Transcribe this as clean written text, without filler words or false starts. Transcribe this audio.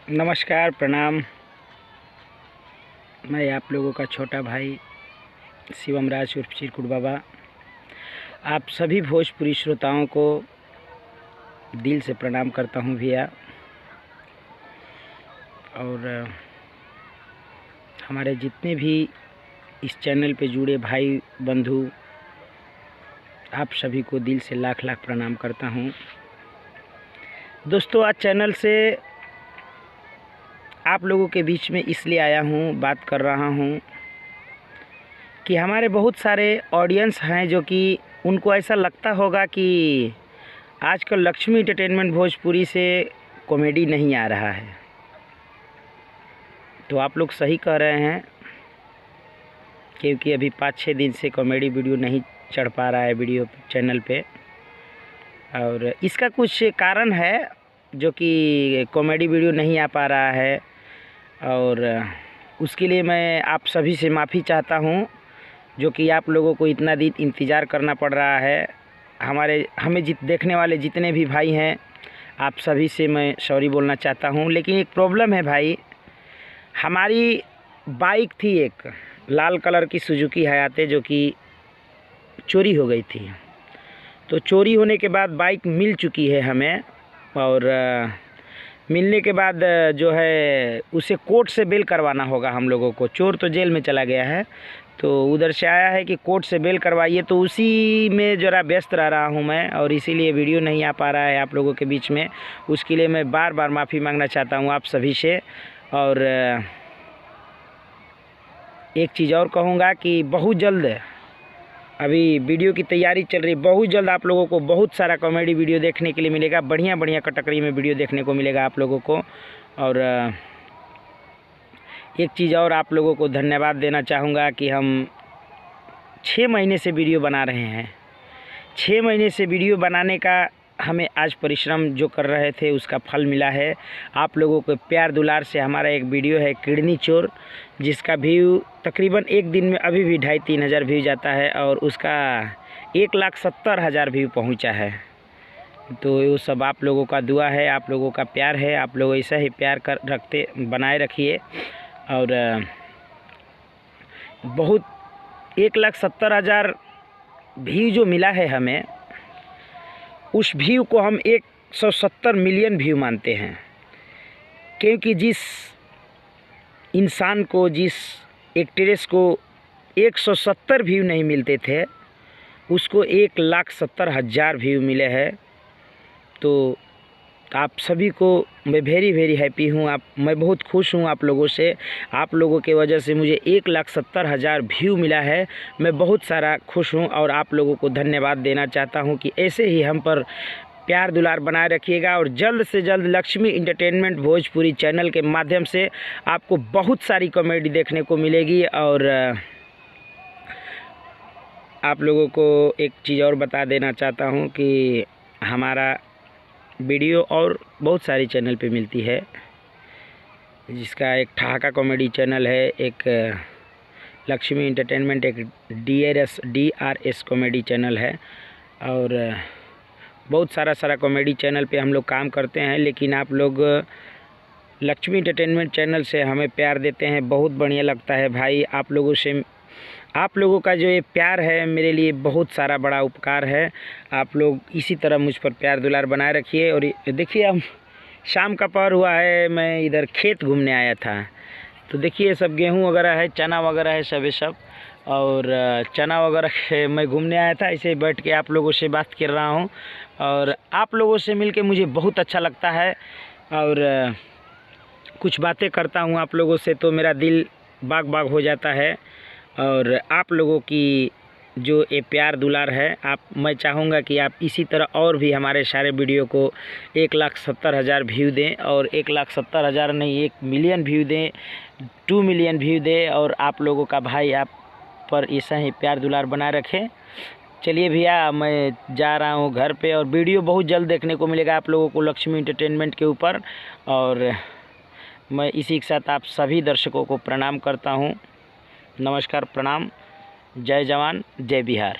नमस्कार, प्रणाम। मैं आप लोगों का छोटा भाई शिवम राज उर्फ चिरकुट बाबा आप सभी भोजपुरी श्रोताओं को दिल से प्रणाम करता हूं भैया। और हमारे जितने भी इस चैनल पे जुड़े भाई बंधु, आप सभी को दिल से लाख लाख प्रणाम करता हूं। दोस्तों, आज चैनल से आप लोगों के बीच में इसलिए आया हूँ, बात कर रहा हूँ कि हमारे बहुत सारे ऑडियंस हैं जो कि उनको ऐसा लगता होगा कि आजकल लक्ष्मी एंटरटेनमेंट भोजपुरी से कॉमेडी नहीं आ रहा है। तो आप लोग सही कह रहे हैं, क्योंकि अभी 5-6 दिन से कॉमेडी वीडियो नहीं चढ़ पा रहा है वीडियो चैनल पे। और इसका कुछ कारण है जो कि कॉमेडी वीडियो नहीं आ पा रहा है, और उसके लिए मैं आप सभी से माफ़ी चाहता हूँ जो कि आप लोगों को इतना दिन इंतज़ार करना पड़ रहा है। हमें देखने वाले जितने भी भाई हैं, आप सभी से मैं सॉरी बोलना चाहता हूँ। लेकिन एक प्रॉब्लम है भाई, हमारी बाइक थी एक लाल कलर की सुजुकी हयाते जो कि चोरी हो गई थी। तो चोरी होने के बाद बाइक मिल चुकी है हमें, और मिलने के बाद जो है उसे कोर्ट से बेल करवाना होगा हम लोगों को। चोर तो जेल में चला गया है, तो उधर से आया है कि कोर्ट से बेल करवाइए। तो उसी में ज़रा व्यस्त रह रहा हूँ मैं, और इसीलिए वीडियो नहीं आ पा रहा है आप लोगों के बीच में। उसके लिए मैं बार बार माफ़ी मांगना चाहता हूँ आप सभी से। और एक चीज़ और कहूँगा कि बहुत जल्द अभी वीडियो की तैयारी चल रही है, बहुत जल्द आप लोगों को बहुत सारा कॉमेडी वीडियो देखने के लिए मिलेगा। बढ़िया बढ़िया कैटेगरी में वीडियो देखने को मिलेगा आप लोगों को। और एक चीज़ और आप लोगों को धन्यवाद देना चाहूँगा कि हम 6 महीने से वीडियो बना रहे हैं। 6 महीने से वीडियो बनाने का हमें आज परिश्रम जो कर रहे थे उसका फल मिला है। आप लोगों के प्यार दुलार से हमारा एक वीडियो है किडनी चोर, जिसका व्यू तकरीबन एक दिन में अभी भी 2,500-3 हज़ार व्यू जाता है, और उसका 1,70,000 व्यू पहुंचा है। तो ये सब आप लोगों का दुआ है, आप लोगों का प्यार है। आप लोग ऐसा ही प्यार बनाए रखिए। और बहुत 1,70,000 व्यू जो मिला है हमें, उस व्यू को हम 170 मिलियन व्यू मानते हैं। क्योंकि जिस इंसान को, जिस एक्ट्रेस को 170 व्यू नहीं मिलते थे, उसको 1,70,000 व्यू मिले हैं। तो आप सभी को मैं वेरी हैप्पी हूँ। मैं बहुत खुश हूँ आप लोगों से। आप लोगों के वजह से मुझे 1,70,000 व्यू मिला है। मैं बहुत सारा खुश हूँ, और आप लोगों को धन्यवाद देना चाहता हूँ कि ऐसे ही हम पर प्यार दुलार बनाए रखिएगा। और जल्द से जल्द लक्ष्मी एंटरटेनमेंट भोजपुरी चैनल के माध्यम से आपको बहुत सारी कॉमेडी देखने को मिलेगी। और आप लोगों को एक चीज़ और बता देना चाहता हूँ कि हमारा वीडियो और बहुत सारी चैनल पे मिलती है, जिसका एक ठहाका कॉमेडी चैनल है, एक लक्ष्मी एंटरटेनमेंट, एक DRS कॉमेडी चैनल है, और बहुत सारा कॉमेडी चैनल पे हम लोग काम करते हैं। लेकिन आप लोग लक्ष्मी एंटरटेनमेंट चैनल से हमें प्यार देते हैं, बहुत बढ़िया लगता है भाई। आप लोगों का जो ये प्यार है मेरे लिए बहुत सारा बड़ा उपकार है। आप लोग इसी तरह मुझ पर प्यार दुलार बनाए रखिए। और देखिए, हम शाम का पहर हुआ है, मैं इधर खेत घूमने आया था। तो देखिए सब गेहूं वगैरह है, चना वगैरह है, सब और चना वगैरह मैं घूमने आया था। ऐसे बैठ के आप लोगों से बात कर रहा हूं, और आप लोगों से मिलके मुझे बहुत अच्छा लगता है। और कुछ बातें करता हूं आप लोगों से तो मेरा दिल बाग बाग हो जाता है। और आप लोगों की जो ये प्यार दुलार है, मैं चाहूँगा कि आप इसी तरह और भी हमारे सारे वीडियो को 1,70,000 व्यू दें, और 1,70,000 नहीं, 1 मिलियन व्यू दें, 2 मिलियन व्यू दें। और आप लोगों का भाई आप पर ऐसा ही प्यार दुलार बनाए रखें। चलिए भैया, मैं जा रहा हूँ घर पे, और वीडियो बहुत जल्द देखने को मिलेगा आप लोगों को लक्ष्मी एंटरटेनमेंट के ऊपर। और मैं इसी के साथ आप सभी दर्शकों को प्रणाम करता हूँ। नमस्कार, प्रणाम। जय जवान, जय बिहार।